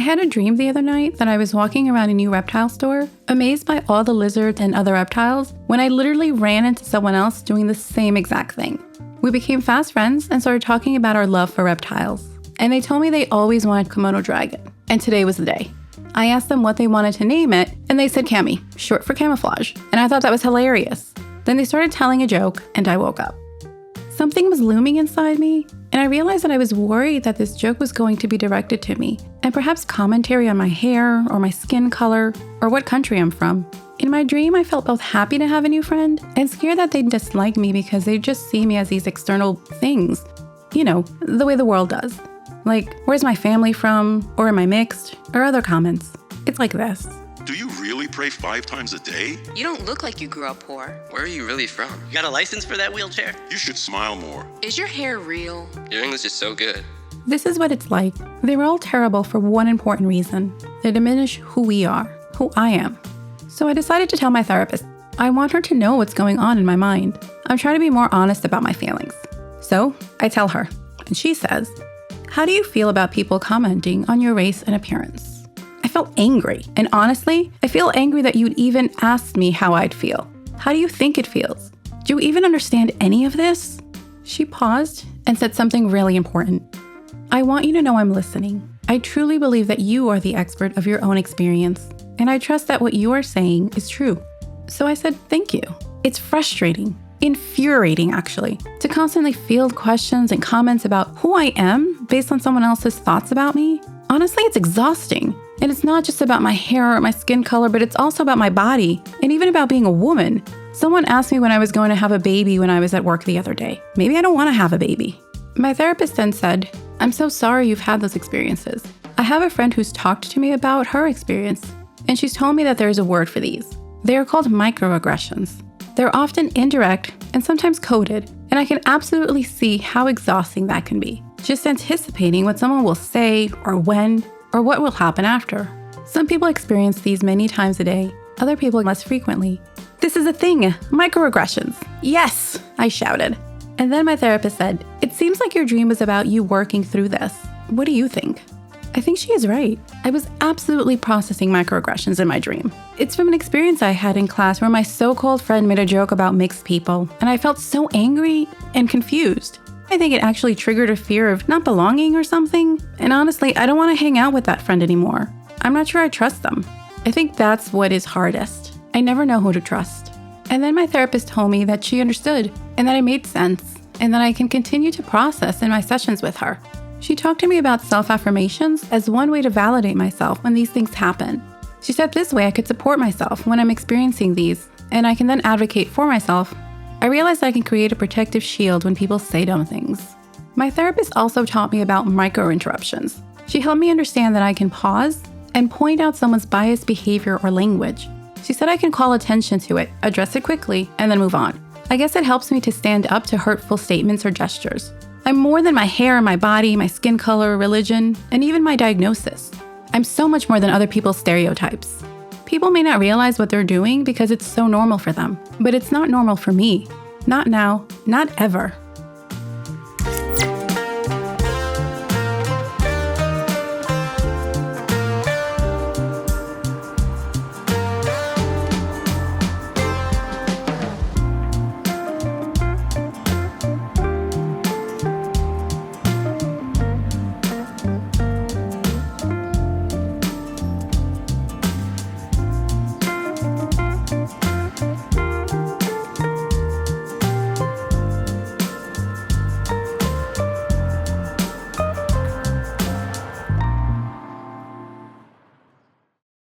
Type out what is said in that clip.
had a dream the other night that I was walking around a new reptile store, amazed by all the lizards and other reptiles, when I literally ran into someone else doing the same exact thing. We became fast friends and started talking about our love for reptiles. And they told me they always wanted Komodo dragon, and today was the day. I asked them what they wanted to name it, and they said Cami, short for camouflage, and I thought that was hilarious. Then they started telling a joke, and I woke up. Something was looming inside me, and I realized that I was worried that this joke was going to be directed to me, and perhaps commentary on my hair, or my skin color, or what country I'm from. In my dream, I felt both happy to have a new friend, and scared that they'd dislike me because they'd just see me as these external things. You know, the way the world does. Like, where's my family from, or am I mixed, or other comments. It's like this. Do you really pray 5 times a day? You don't look like you grew up poor. Where are you really from? You got a license for that wheelchair? You should smile more. Is your hair real? Your English is so good. This is what it's like. They're all terrible for one important reason. They diminish who we are, who I am. So I decided to tell my therapist. I want her to know what's going on in my mind. I'm trying to be more honest about my feelings. So I tell her, and she says, "How do you feel about people commenting on your race and appearance?" I felt angry, and honestly, I feel angry that you'd even asked me how I'd feel. How do you think it feels? Do you even understand any of this? She paused and said something really important. I want you to know I'm listening. I truly believe that you are the expert of your own experience, and I trust that what you are saying is true. So I said, thank you. It's frustrating, infuriating actually, to constantly field questions and comments about who I am based on someone else's thoughts about me. Honestly, it's exhausting. And it's not just about my hair or my skin color, but it's also about my body and even about being a woman. Someone asked me when I was going to have a baby when I was at work the other day. Maybe I don't want to have a baby. My therapist then said, I'm so sorry you've had those experiences. I have a friend who's talked to me about her experience, and she's told me that there is a word for these. They are called microaggressions. They're often indirect and sometimes coded, and I can absolutely see how exhausting that can be. Just anticipating what someone will say or when or what will happen after. Some people experience these many times a day, other people less frequently. This is a thing, microaggressions. Yes, I shouted. And then my therapist said, it seems like your dream was about you working through this. What do you think? I think she is right. I was absolutely processing microaggressions in my dream. It's from an experience I had in class where my so-called friend made a joke about mixed people, and I felt so angry and confused. I think it actually triggered a fear of not belonging or something, and honestly, I don't want to hang out with that friend anymore. I'm not sure I trust them. I think that's what is hardest. I never know who to trust. And then my therapist told me that she understood, and that it made sense, and that I can continue to process in my sessions with her. She talked to me about self-affirmations as one way to validate myself when these things happen. She said this way I could support myself when I'm experiencing these, and I can then advocate for myself. I realized I can create a protective shield when people say dumb things. My therapist also taught me about micro-interruptions. She helped me understand that I can pause and point out someone's biased behavior or language. She said I can call attention to it, address it quickly, and then move on. I guess it helps me to stand up to hurtful statements or gestures. I'm more than my hair, my body, my skin color, religion, and even my diagnosis. I'm so much more than other people's stereotypes. People may not realize what they're doing because it's so normal for them, but it's not normal for me. Not now, not ever.